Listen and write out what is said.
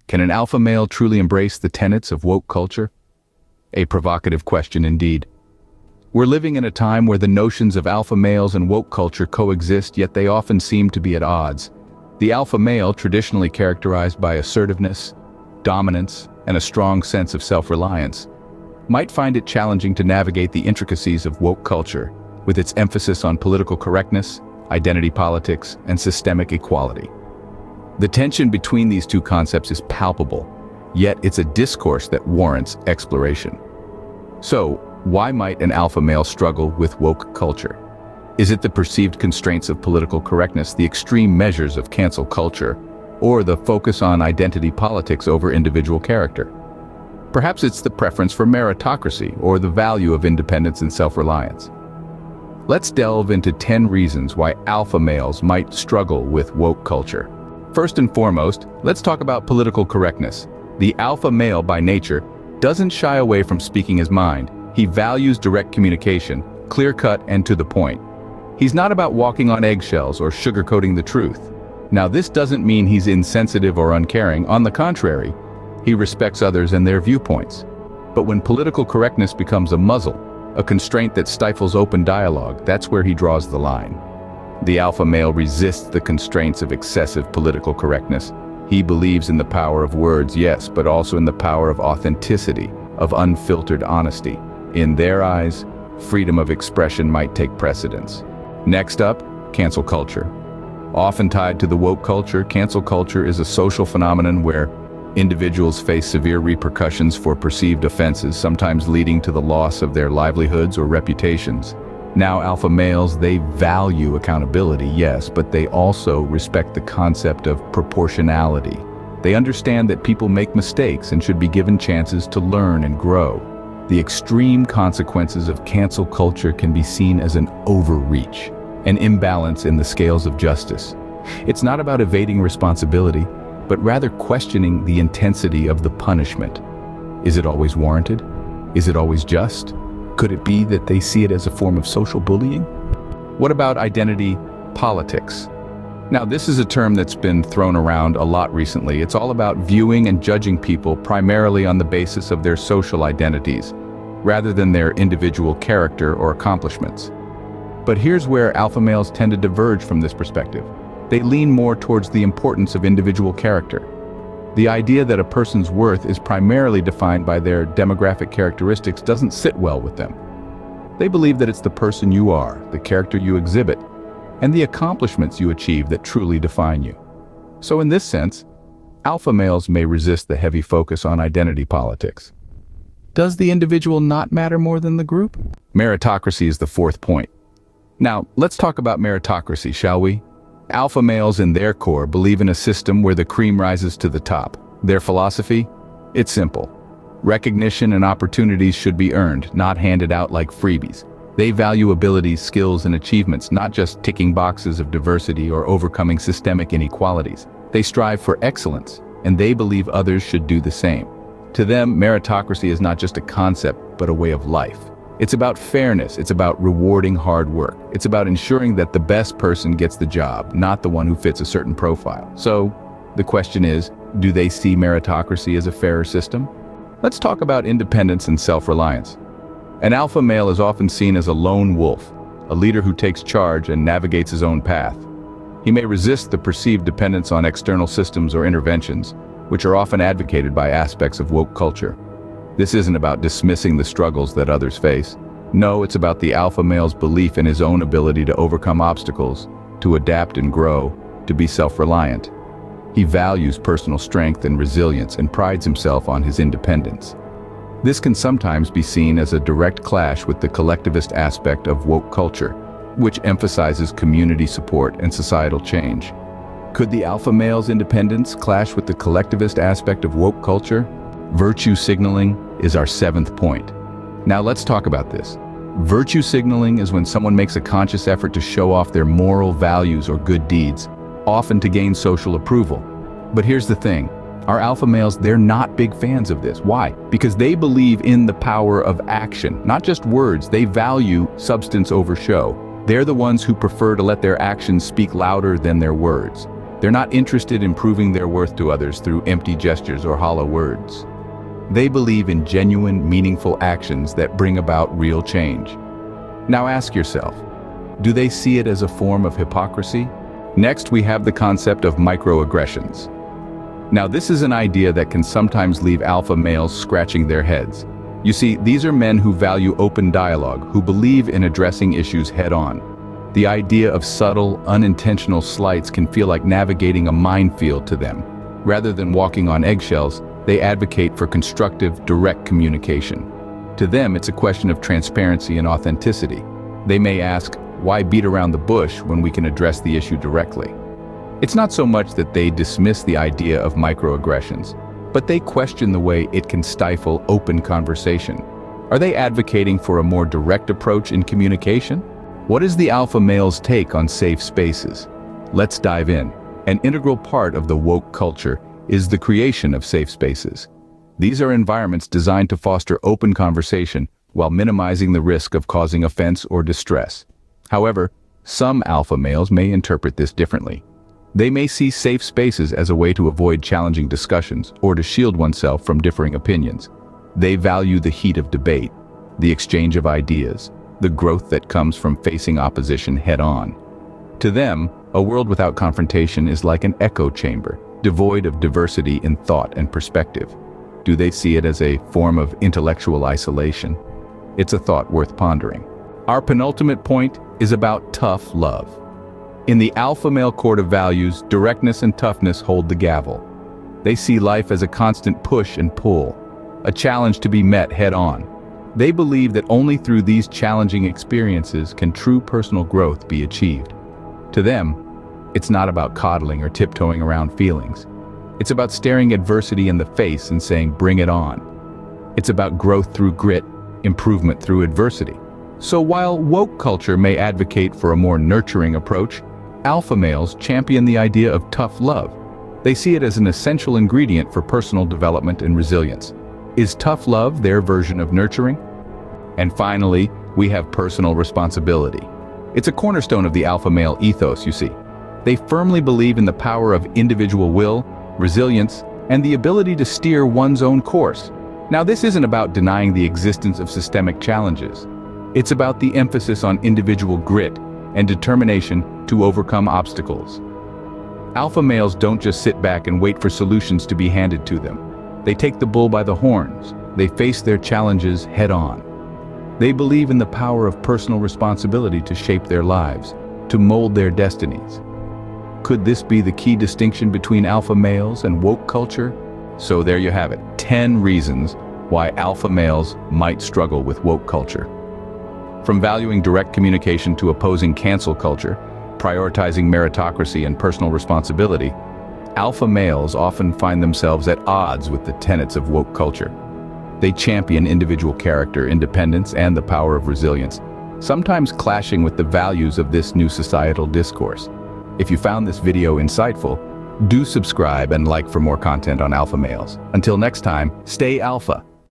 Can an alpha male truly embrace the tenets of woke culture? A provocative question indeed. We're living in a time where the notions of alpha males and woke culture coexist, yet they often seem to be at odds. The alpha male, traditionally characterized by assertiveness, dominance, and a strong sense of self-reliance, might find it challenging to navigate the intricacies of woke culture, with its emphasis on political correctness, identity politics, and systemic equality. The tension between these two concepts is palpable, yet it's a discourse that warrants exploration. So, why might an alpha male struggle with woke culture? Is it the perceived constraints of political correctness, the extreme measures of cancel culture, or the focus on identity politics over individual character? Perhaps it's the preference for meritocracy or the value of independence and self-reliance. Let's delve into 10 reasons why alpha males might struggle with woke culture. First and foremost, let's talk about political correctness. The alpha male by nature doesn't shy away from speaking his mind. He values direct communication, clear-cut and to the point. He's not about walking on eggshells or sugarcoating the truth. Now, this doesn't mean he's insensitive or uncaring. On the contrary, he respects others and their viewpoints. But when political correctness becomes a muzzle, a constraint that stifles open dialogue, that's where he draws the line. The alpha male resists the constraints of excessive political correctness. He believes in the power of words, yes, but also in the power of authenticity, of unfiltered honesty. In their eyes, freedom of expression might take precedence. Next up, cancel culture. Often tied to the woke culture, cancel culture is a social phenomenon where individuals face severe repercussions for perceived offenses, sometimes leading to the loss of their livelihoods or reputations. Now, alpha males, they value accountability, yes, but they also respect the concept of proportionality. They understand that people make mistakes and should be given chances to learn and grow. The extreme consequences of cancel culture can be seen as an overreach, an imbalance in the scales of justice. It's not about evading responsibility, but rather questioning the intensity of the punishment. Is it always warranted? Is it always just? Could it be that they see it as a form of social bullying? What about identity politics? Now, this is a term that's been thrown around a lot recently. It's all about viewing and judging people primarily on the basis of their social identities, rather than their individual character or accomplishments. But here's where alpha males tend to diverge from this perspective. They lean more towards the importance of individual character. The idea that a person's worth is primarily defined by their demographic characteristics doesn't sit well with them. They believe that it's the person you are, the character you exhibit, and the accomplishments you achieve that truly define you. So in this sense, alpha males may resist the heavy focus on identity politics. Does the individual not matter more than the group? Meritocracy is the fourth point. Now, let's talk about meritocracy, shall we? Alpha males in their core believe in a system where the cream rises to the top. Their philosophy? It's simple. Recognition and opportunities should be earned, not handed out like freebies. They value abilities, skills, and achievements, not just ticking boxes of diversity or overcoming systemic inequalities. They strive for excellence, and they believe others should do the same. To them, meritocracy is not just a concept, but a way of life. It's about fairness, it's about rewarding hard work. It's about ensuring that the best person gets the job, not the one who fits a certain profile. So, the question is, do they see meritocracy as a fairer system? Let's talk about independence and self-reliance. An alpha male is often seen as a lone wolf, a leader who takes charge and navigates his own path. He may resist the perceived dependence on external systems or interventions, which are often advocated by aspects of woke culture. This isn't about dismissing the struggles that others face. No, it's about the alpha male's belief in his own ability to overcome obstacles, to adapt and grow, to be self-reliant. He values personal strength and resilience and prides himself on his independence. This can sometimes be seen as a direct clash with the collectivist aspect of woke culture, which emphasizes community support and societal change. Could the alpha male's independence clash with the collectivist aspect of woke culture? Virtue signaling is our seventh point. Now let's talk about this. Virtue signaling is when someone makes a conscious effort to show off their moral values or good deeds, often to gain social approval. But here's the thing, our alpha males, they're not big fans of this. Why? Because they believe in the power of action, not just words. They value substance over show. They're the ones who prefer to let their actions speak louder than their words. They're not interested in proving their worth to others through empty gestures or hollow words. They believe in genuine, meaningful actions that bring about real change. Now ask yourself, do they see it as a form of hypocrisy? Next, we have the concept of microaggressions. Now, this is an idea that can sometimes leave alpha males scratching their heads. You see, these are men who value open dialogue, who believe in addressing issues head-on. The idea of subtle, unintentional slights can feel like navigating a minefield to them. Rather than walking on eggshells, they advocate for constructive, direct communication. To them, it's a question of transparency and authenticity. They may ask, why beat around the bush when we can address the issue directly? It's not so much that they dismiss the idea of microaggressions, but they question the way it can stifle open conversation. Are they advocating for a more direct approach in communication? What is the alpha male's take on safe spaces? Let's dive in. An integral part of the woke culture is the creation of safe spaces. These are environments designed to foster open conversation while minimizing the risk of causing offense or distress. However, some alpha males may interpret this differently. They may see safe spaces as a way to avoid challenging discussions or to shield oneself from differing opinions. They value the heat of debate, the exchange of ideas, the growth that comes from facing opposition head-on. To them, a world without confrontation is like an echo chamber, devoid of diversity in thought and perspective. Do they see it as a form of intellectual isolation? It's a thought worth pondering. Our penultimate point is about tough love. In the alpha male court of values, directness and toughness hold the gavel. They see life as a constant push and pull, a challenge to be met head-on. They believe that only through these challenging experiences can true personal growth be achieved. To them, it's not about coddling or tiptoeing around feelings. It's about staring adversity in the face and saying, bring it on. It's about growth through grit, improvement through adversity. So while woke culture may advocate for a more nurturing approach, alpha males champion the idea of tough love. They see it as an essential ingredient for personal development and resilience. Is tough love their version of nurturing? And finally, we have personal responsibility. It's a cornerstone of the alpha male ethos, you see. They firmly believe in the power of individual will, resilience, and the ability to steer one's own course. Now, this isn't about denying the existence of systemic challenges. It's about the emphasis on individual grit and determination to overcome obstacles. Alpha males don't just sit back and wait for solutions to be handed to them. They take the bull by the horns. They face their challenges head-on. They believe in the power of personal responsibility to shape their lives, to mold their destinies. Could this be the key distinction between alpha males and woke culture? So there you have it, 10 reasons why alpha males might struggle with woke culture. From valuing direct communication to opposing cancel culture, prioritizing meritocracy and personal responsibility, alpha males often find themselves at odds with the tenets of woke culture. They champion individual character, independence, and the power of resilience, sometimes clashing with the values of this new societal discourse. If you found this video insightful, do subscribe and like for more content on alpha males. Until next time, stay alpha.